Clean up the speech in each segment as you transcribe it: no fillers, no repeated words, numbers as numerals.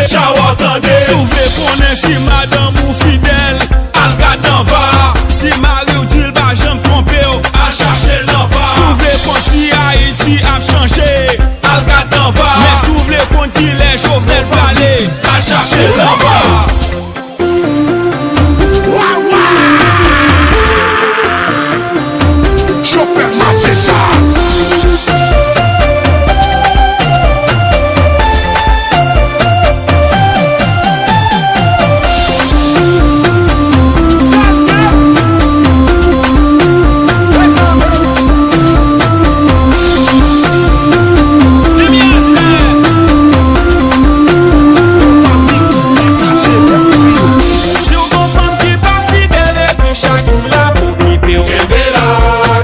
chawa tande. Souvle konen si madame ou fidèle, al gade nan va. Si mari ou dil ba jam trompe ou, A chercher l'en va. souvle kon si Haïti ap chanje, Al gade n'en va. men souvle kon ki le Jovenel prale, A chercher l'en va. Chopin marche ça. c'est bien ça. Si ou gon femme qui pas fidèle, et puis chaque jour là pour kipper ou. Kembela,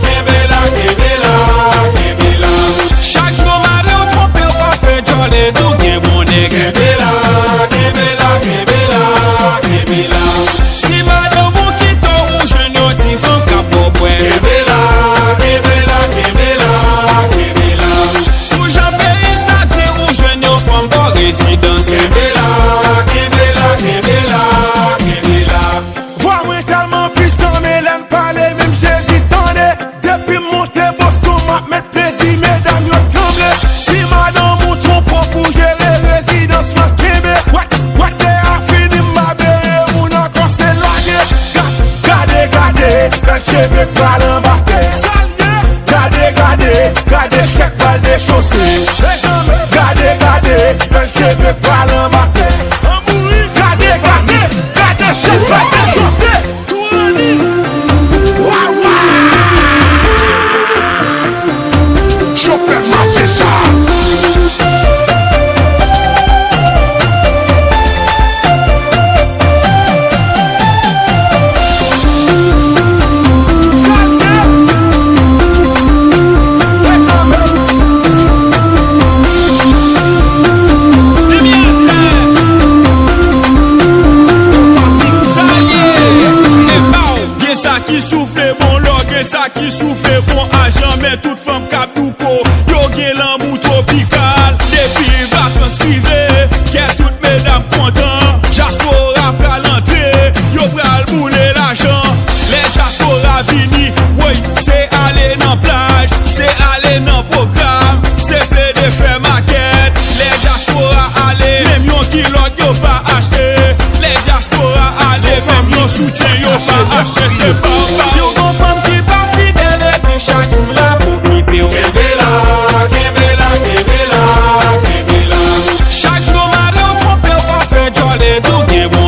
Kembela, Kembela, Kembela. Chaque jour mari ou trompe ou pas fait jolé, tout gen bon nèg. Kembela, Kembela, Kembela, Kembela. Si madame ou kito ou jeune yo ti femme ka pou pwe. Kembela, Kembela, Kembela, Kembela. Ou jan peyi santi ou jeune yo femme bon résidence. Kembela, Kembela, Kembela, Kembela. Voix moi tellement puissant, mais l'aime parler, même j'hésitande. Depuis monter Boston, m'a mettre plaisir, mesdames, yo tremble. Si madame ou trompe pour gérer les résidences, m'a kembe. What they a fini, ma belle, ou non, quand c'est lagué. Gade, bel cheveux pral en bâté. Gade, chèque pral des chaussées. Gade, bel cheveux pral en bâté. Gade, chèque pral des chaussées. Chopin marche ça. C'est bien ça. Ça y est. Et bao, gen ça qui souffle bon log, gen ça qui souffle bon agent, mais toute femme kap tou ko, yo gen l'amour tropical. Depuis vacances rive, qu'est toutes mesdames content. Diaspora pral entrer, yo pral boule l'argent. Les diaspora vini, oui, c'est aller dans plage, c'est aller dans programme, c'est fait de faire maquette. Les diaspora aller, même yon kilote yo pas acheter. Les diaspora aller, même yon soutien yo pas acheter. C'est pas si on gon femme qui pas fidèle, et puis chaque jour là pour kipper ou. Kembela, Kembela, Kembela, Kembela. Chaque jour mari ou trompe ou pas fait jolé, tout gen bon